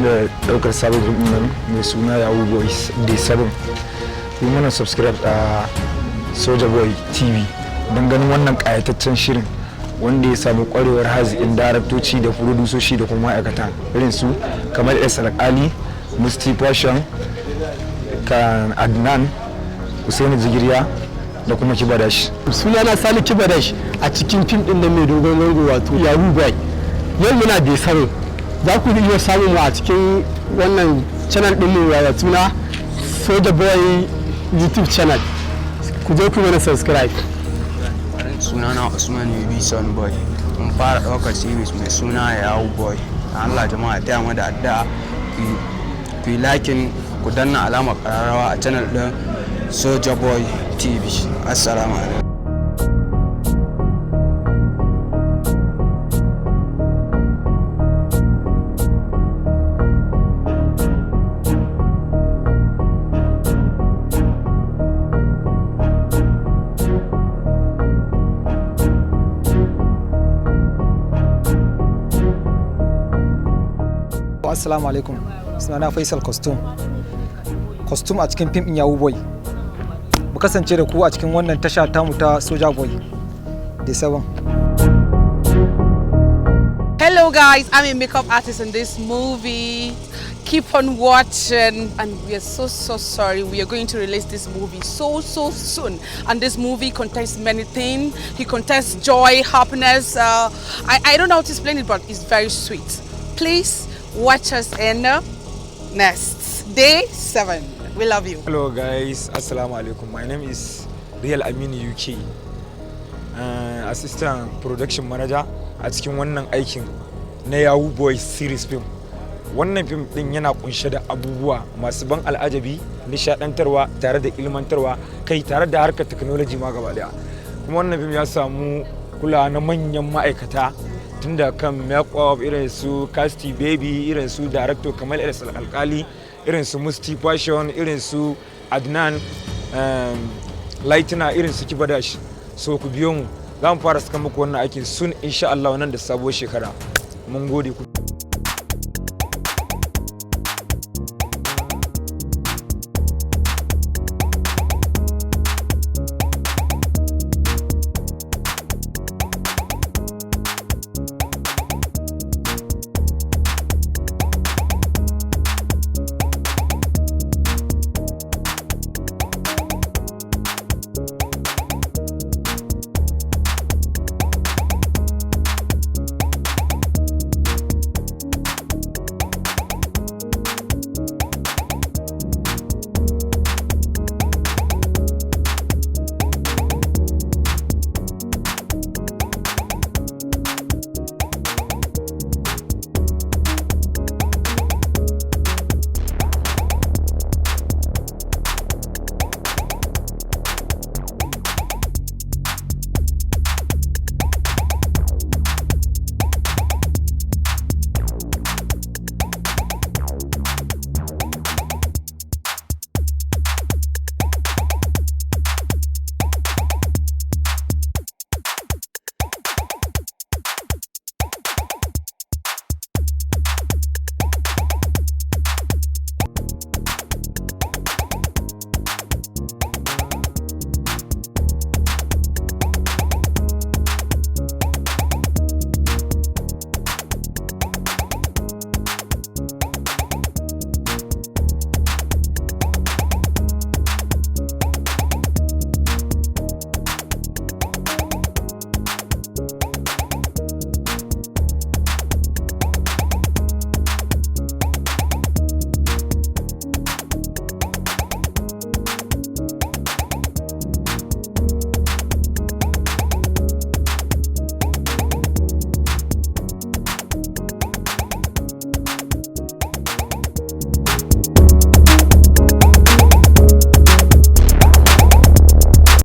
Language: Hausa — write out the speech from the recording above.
da daukar sabon nan mai suna YAHOO BOY Day 7. Ku mana subscribe a Soja Boy TV don ganin wannan kayataccen shirin wanda ya samu kwarewar haziƙin daraktoci da furodusoshi da kuma ma'aikata irin su kamar Ali, Musti Fashion, kan Adnan, Usaini Zigiriya da kuma Kibadash. Sunana Sani Kibadash a cikin fim din nan mai dogon zango wato YAHOO Boy. Yau muna Day 7. Za ku iya samun mu a cikin wannan channel din mu ya tuna Soja Boy YouTube channel. Ku je ku mana subscribe. Sunana Usman Yubi Son Boy. Mun fara ɗaukar series mai suna YAHOO Boy. Allah jama'a ta mu da addu'a ku yi liking ku danna alamar ƙararrawa a channel din Soja Boy TV. Assalamu alaikum. Assalamu alaikum. Sunana Faisal Costume a cikin fim ɗin YAHOO Boy. Mu kasance da ku a cikin wannan tasha tamu ta Soja Boy Day 7. Hello guys, I'm a makeup artist in this movie. Keep on watching, and we are so sorry. We are going to release this movie so soon, and this movie contains many things. It contains joy, happiness. I don't know how to explain it, but it's very sweet. Please watch us in next Day 7. We love you. Hello guys, assalamu alaikum. My name is Real Aminu UK, assistant production manager a cikin wannan aikin na YAHOO Boy series film. Wannan film din yana kunshe da abubuwa masu ban al'ajabi, nishadantarwa tare da ilmantarwa, kai tare da harkar technology ma gaba daya. Kuma wannan film ya samu kula na manyan ma'aikata tunda kan makeup irin su Casti Baby, irin su director Kamal Alkali, irin su Musti Fashion, irin su Adnan, Lightina, irin su Kibadash. So ku biyo mu, za mu fara saka muku wannan aikin sun insha Allah nan da sabuwar shekara. Mun gode ku.